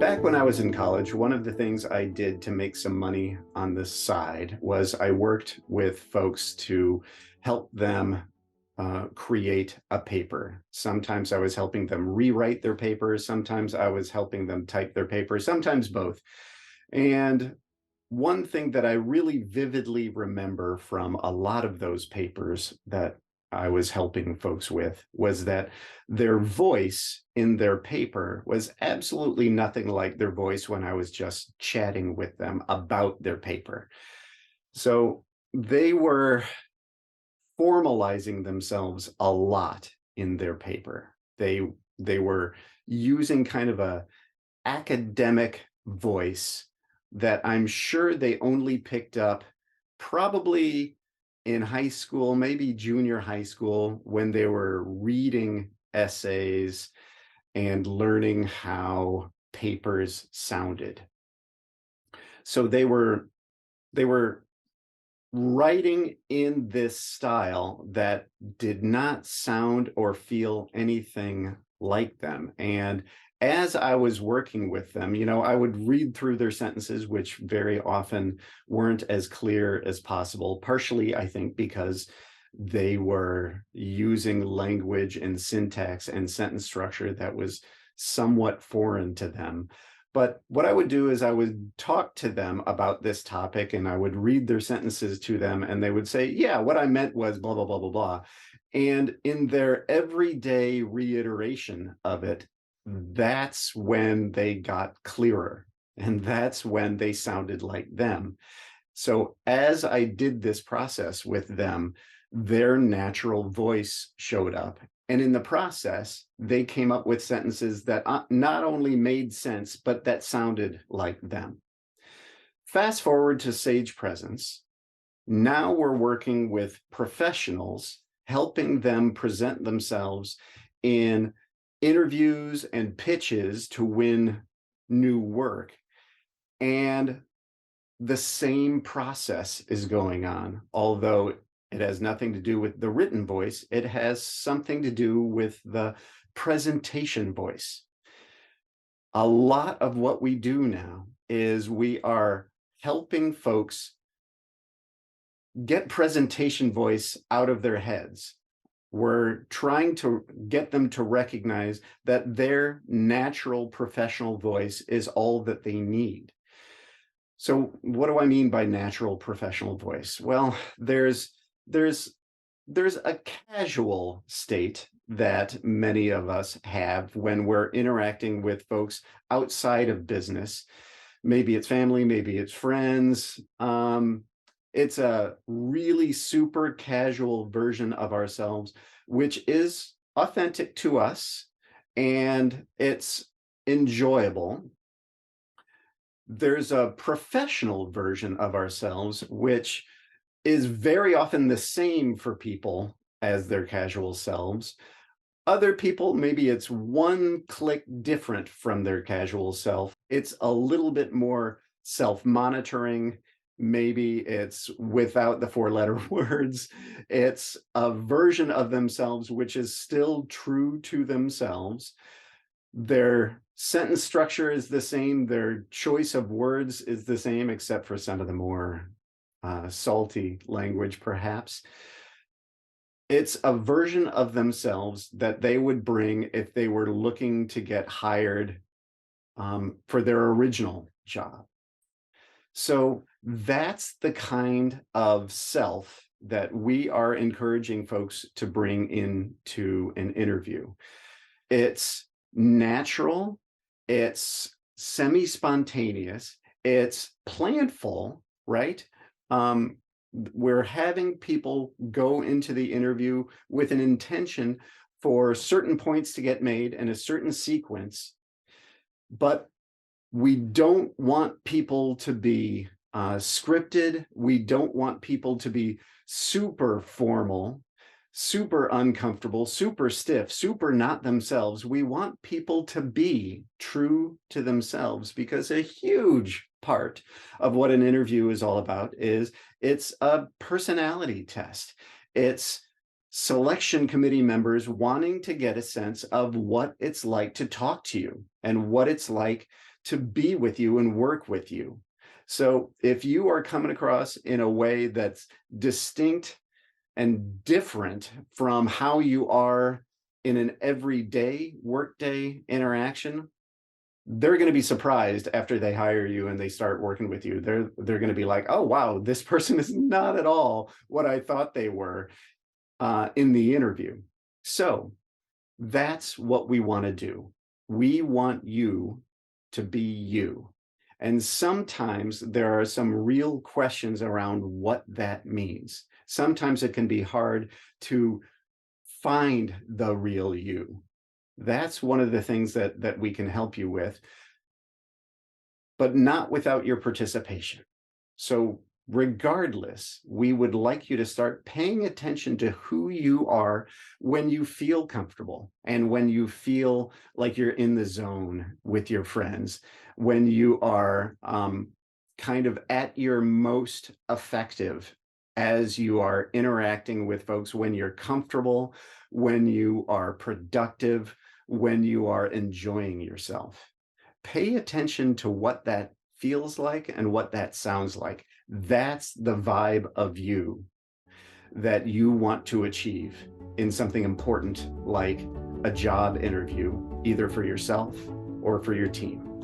Back when I was in college, one of the things I did to make some money on the side was I worked with folks to help them create a paper. Sometimes I was helping them rewrite their paper. Sometimes I was helping them type their paper, sometimes both. And one thing that I really vividly remember from a lot of those papers that I was helping folks with was that their voice in their paper was absolutely nothing like their voice when I was just chatting with them about their paper. So they were formalizing themselves a lot in their paper. They were using kind of a academic voice that I'm sure they only picked up probably in high school, maybe junior high school, when they were reading essays and learning how papers sounded. So they were writing in this style that did not sound or feel anything like them. And as I was working with them, I would read through their sentences, which very often weren't as clear as possible, partially, I think, because they were using language and syntax and sentence structure that was somewhat foreign to them. But what I would do is I would talk to them about this topic and I would read their sentences to them and they would say, yeah, what I meant was blah, blah, blah, blah, blah. And in their everyday reiteration of it, that's when they got clearer and that's when they sounded like them. So as I did this process with them, their natural voice showed up. And in the process, they came up with sentences that not only made sense, but that sounded like them. Fast forward to Sage Presence. Now we're working with professionals, helping them present themselves in interviews and pitches to win new work. And the same process is going on, although it has nothing to do with the written voice. It has something to do with the presentation voice. A lot of what we do now is we are helping folks get presentation voice out of their heads. We're trying to get them to recognize that their natural professional voice is all that they need. So what do I mean by natural professional voice? Well, there's a casual state that many of us have when we're interacting with folks outside of business. Maybe it's family, maybe it's friends. It's a really super casual version of ourselves, which is authentic to us and it's enjoyable. There's a professional version of ourselves, which is very often the same for people as their casual selves. Other people, maybe it's one click different from their casual self. It's a little bit more self-monitoring. Maybe it's without the four-letter words. It's a version of themselves which is still true to themselves. Their sentence structure is the same. Their choice of words is the same, except for some of the more salty language, perhaps. It's a version of themselves that they would bring if they were looking to get hired for their original job. So that's the kind of self that we are encouraging folks to bring into an interview. It's natural, it's semi-spontaneous, it's planful, right? We're having people go into the interview with an intention for certain points to get made in a certain sequence, but we don't want people to be scripted. We don't want people to be super formal, super uncomfortable, super stiff, super not themselves. We want people to be true to themselves because a huge part of what an interview is all about is it's a personality test. It's selection committee members wanting to get a sense of what it's like to talk to you and what it's like to be with you and work with you. So if you are coming across in a way that's distinct and different from how you are in an everyday workday interaction, they're going to be surprised after they hire you and they start working with you. They're going to be like, "Oh wow, this person is not at all what I thought they were in the interview." So that's what we want to do. We want you to be you. And sometimes there are some real questions around what that means. Sometimes it can be hard to find the real you. That's one of the things that we can help you with, but not without your participation. So, regardless, we would like you to start paying attention to who you are when you feel comfortable and when you feel like you're in the zone with your friends, when you are kind of at your most effective as you are interacting with folks, when you're comfortable, when you are productive, when you are enjoying yourself. Pay attention to what that feels like and what that sounds like. That's the vibe of you that you want to achieve in something important like a job interview, either for yourself or for your team.